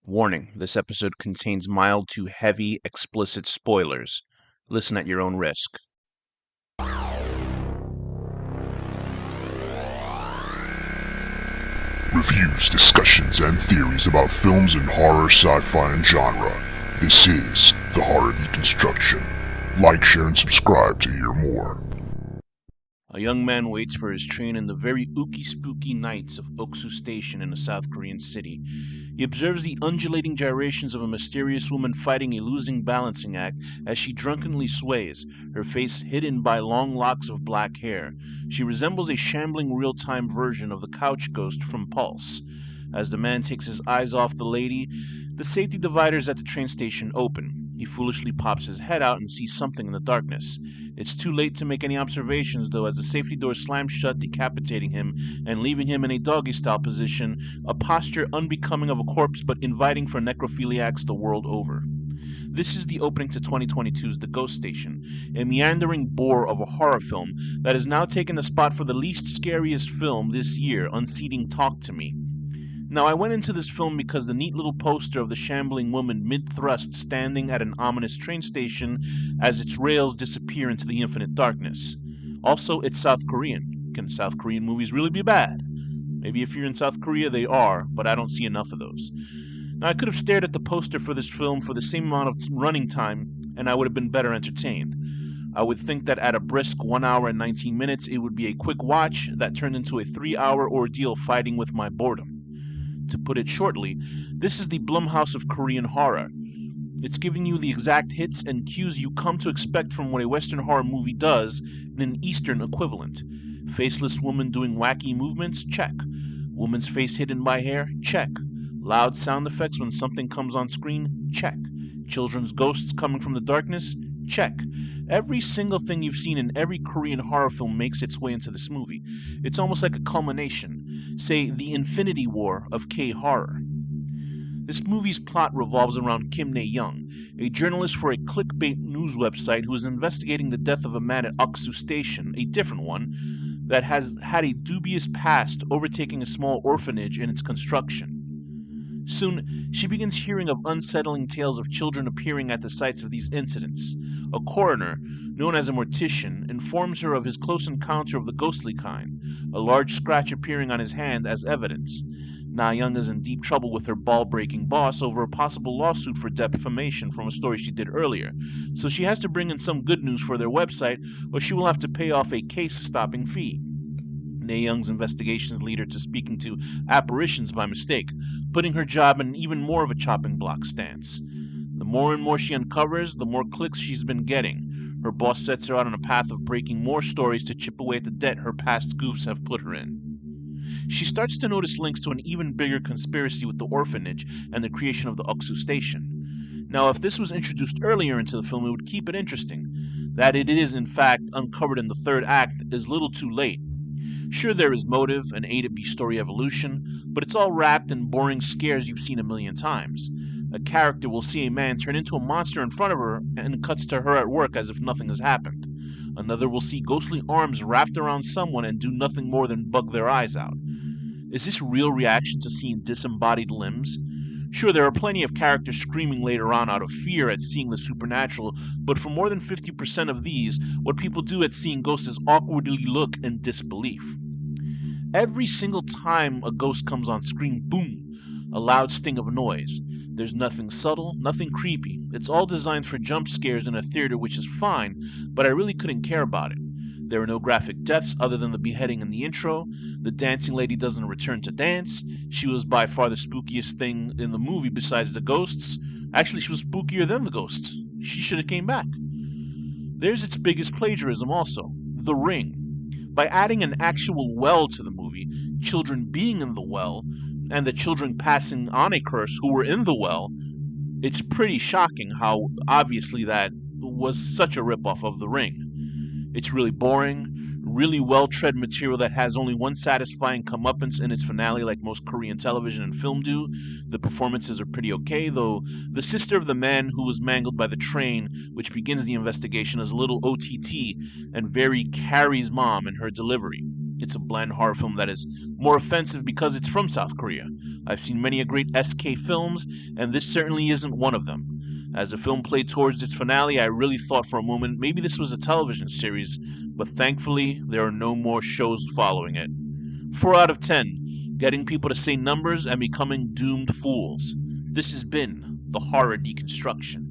Warning, this episode contains mild to heavy explicit spoilers. Listen at your own risk. Reviews, discussions, and theories about films in horror, sci-fi, and genre. This is the Horror Deconstruction. Like, share, and subscribe to hear more. A young man waits for his train in the very spooky nights of Oksu Station in a South Korean city. He observes the undulating gyrations of a mysterious woman fighting a losing balancing act as she drunkenly sways, her face hidden by long locks of black hair. She resembles a shambling real-time version of the couch ghost from Pulse. As the man takes his eyes off the lady, the safety dividers at the train station open. He foolishly pops his head out and sees something in the darkness. It's too late to make any observations, though, as the safety door slams shut, decapitating him and leaving him in a doggy-style position, a posture unbecoming of a corpse but inviting for necrophiliacs the world over. This is the opening to 2022's The Ghost Station, a meandering bore of a horror film that has now taken the spot for the least scariest film this year, unseating Talk to Me. Now, I went into this film because the neat little poster of the shambling woman mid-thrust standing at an ominous train station as its rails disappear into the infinite darkness. Also, it's South Korean. Can South Korean movies really be bad? Maybe if you're in South Korea they are, but I don't see enough of those. Now, I could have stared at the poster for this film for the same amount of running time, and I would have been better entertained. I would think that at a brisk 1 hour and 19 minutes, it would be a quick watch that turned into a 3-hour ordeal fighting with my boredom. To put it shortly, this is the Blumhouse of Korean horror. It's giving you the exact hits and cues you come to expect from what a Western horror movie does in an Eastern equivalent. Faceless woman doing wacky movements? Check. Woman's face hidden by hair? Check. Loud sound effects when something comes on screen? Check. Children's ghosts coming from the darkness? Check. Every single thing you've seen in every Korean horror film makes its way into this movie. It's almost like a culmination, say the Infinity War of K-horror. This movie's plot revolves around Kim Ne-young, a journalist for a clickbait news website who is investigating the death of a man at Oksu Station, a different one, that has had a dubious past, overtaking a small orphanage in its construction. Soon, she begins hearing of unsettling tales of children appearing at the sites of these incidents. A coroner, known as a mortician, informs her of his close encounter of the ghostly kind, a large scratch appearing on his hand as evidence. Na-young is in deep trouble with her ball-breaking boss over a possible lawsuit for defamation from a story she did earlier, so she has to bring in some good news for their website, or she will have to pay off a case-stopping fee. Ne-young's investigations lead her to speaking to apparitions by mistake, putting her job in even more of a chopping block stance. The more and more she uncovers, the more clicks she's been getting. Her boss sets her out on a path of breaking more stories to chip away at the debt her past goofs have put her in. She starts to notice links to an even bigger conspiracy with the orphanage and the creation of the Oksu Station. Now, if this was introduced earlier into the film, it would keep it interesting. That it is, in fact, uncovered in the third act is little too late. Sure, there is motive and A to B story evolution, but it's all wrapped in boring scares you've seen a million times. A character will see a man turn into a monster in front of her and cuts to her at work as if nothing has happened. Another will see ghostly arms wrapped around someone and do nothing more than bug their eyes out. Is this real reaction to seeing disembodied limbs? Sure, there are plenty of characters screaming later on out of fear at seeing the supernatural, but for more than 50% of these, what people do at seeing ghosts is awkwardly look in disbelief. Every single time a ghost comes on screen, boom, a loud sting of noise. There's nothing subtle, nothing creepy. It's all designed for jump scares in a theater, which is fine, but I really couldn't care about it. There are no graphic deaths other than the beheading in the intro. The dancing lady doesn't return to dance. She was by far the spookiest thing in the movie besides the ghosts. Actually, she was spookier than the ghosts. She should have came back. There's its biggest plagiarism also, The Ring. By adding an actual well to the movie, children being in the well, and the children passing on a curse who were in the well, it's pretty shocking how obviously that was such a ripoff of The Ring. It's really boring, really well-tread material that has only one satisfying comeuppance in its finale like most Korean television and film do. The performances are pretty okay, though the sister of the man who was mangled by the train, which begins the investigation, is a little OTT and very Carrie's mom in her delivery. It's a bland horror film that is more offensive because it's from South Korea. I've seen many a great SK films, and this certainly isn't one of them. As the film played towards its finale, I really thought for a moment maybe this was a television series, but thankfully there are no more shows following it. 4 out of 10, getting people to say numbers and becoming doomed fools. This has been the horror deconstruction.